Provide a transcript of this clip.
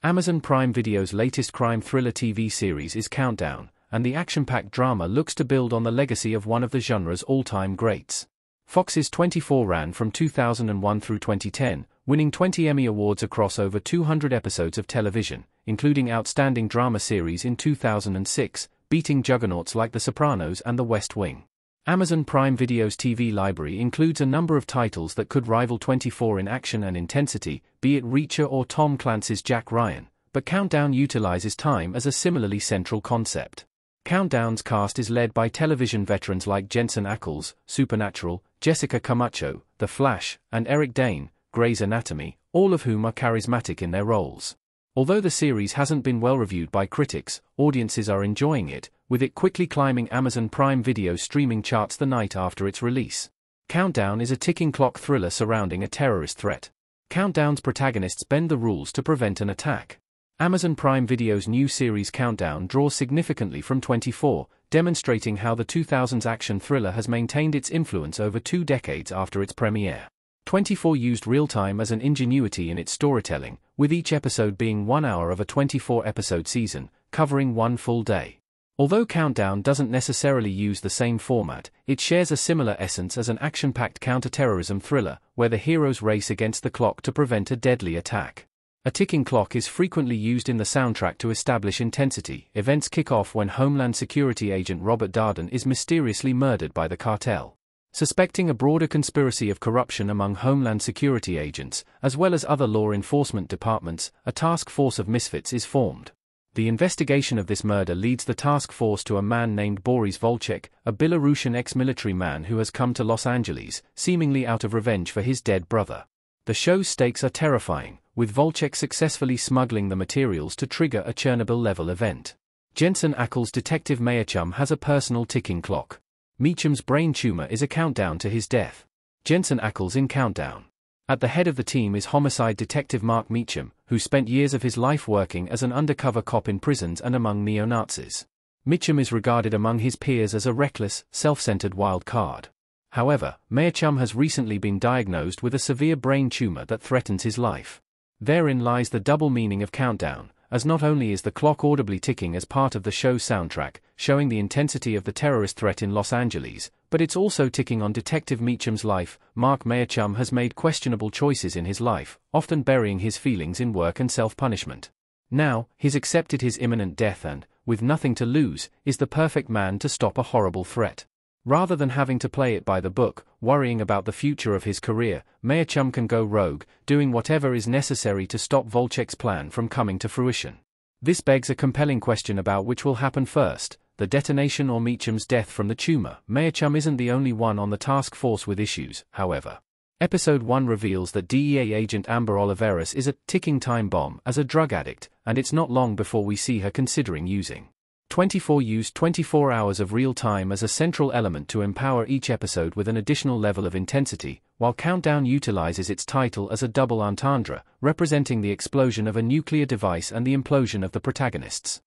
Amazon Prime Video's latest crime thriller TV series is Countdown, and the action-packed drama looks to build on the legacy of one of the genre's all-time greats. Fox's 24 ran from 2001 through 2010, winning 20 Emmy Awards across over 200 episodes of television, including Outstanding Drama Series in 2006, beating juggernauts like The Sopranos and The West Wing. Amazon Prime Video's TV library includes a number of titles that could rival 24 in action and intensity, be it Reacher or Tom Clancy's Jack Ryan, but Countdown utilizes time as a similarly central concept. Countdown's cast is led by television veterans like Jensen Ackles, Supernatural, Jessica Camacho, The Flash, and Eric Dane, Grey's Anatomy, all of whom are charismatic in their roles. Although the series hasn't been well reviewed by critics, audiences are enjoying it, with it quickly climbing Amazon Prime Video streaming charts the night after its release. Countdown is a ticking clock thriller surrounding a terrorist threat. Countdown's protagonists bend the rules to prevent an attack. Amazon Prime Video's new series Countdown draws significantly from 24, demonstrating how the 2000s action thriller has maintained its influence over 2 decades after its premiere. 24 used real-time as an ingenuity in its storytelling, with each episode being 1 hour of a 24-episode season, covering 1 full day. Although Countdown doesn't necessarily use the same format, it shares a similar essence as an action-packed counter-terrorism thriller, where the heroes race against the clock to prevent a deadly attack. A ticking clock is frequently used in the soundtrack to establish intensity. Events kick off when Homeland Security agent Robert Darden is mysteriously murdered by the cartel. Suspecting a broader conspiracy of corruption among Homeland Security agents, as well as other law enforcement departments, a task force of misfits is formed. The investigation of this murder leads the task force to a man named Boris Volchek, a Belarusian ex-military man who has come to Los Angeles, seemingly out of revenge for his dead brother. The show's stakes are terrifying, with Volchek successfully smuggling the materials to trigger a Chernobyl-level event. Jensen Ackles' detective Mayachum has a personal ticking clock. Meacham's brain tumor is a countdown to his death. Jensen Ackles in Countdown. At the head of the team is homicide detective Mark Meacham, who spent years of his life working as an undercover cop in prisons and among neo-Nazis. Meacham is regarded among his peers as a reckless, self-centered wild card. However, Mayachum has recently been diagnosed with a severe brain tumor that threatens his life. Therein lies the double meaning of Countdown, as not only is the clock audibly ticking as part of the show's soundtrack, showing the intensity of the terrorist threat in Los Angeles, but it's also ticking on Detective Meacham's life. Mark Mayachum has made questionable choices in his life, often burying his feelings in work and self-punishment. Now, he's accepted his imminent death and, with nothing to lose, is the perfect man to stop a horrible threat. Rather than having to play it by the book, worrying about the future of his career, Mayachum can go rogue, doing whatever is necessary to stop Volchek's plan from coming to fruition. This begs a compelling question about which will happen first, the detonation or Meacham's death from the tumor. Mayachum isn't the only one on the task force with issues, however. Episode 1 reveals that DEA agent Amber Oliveras is a ticking time bomb as a drug addict, and it's not long before we see her considering using. 24 used 24 hours of real time as a central element to empower each episode with an additional level of intensity, while Countdown utilizes its title as a double entendre, representing the explosion of a nuclear device and the implosion of the protagonists.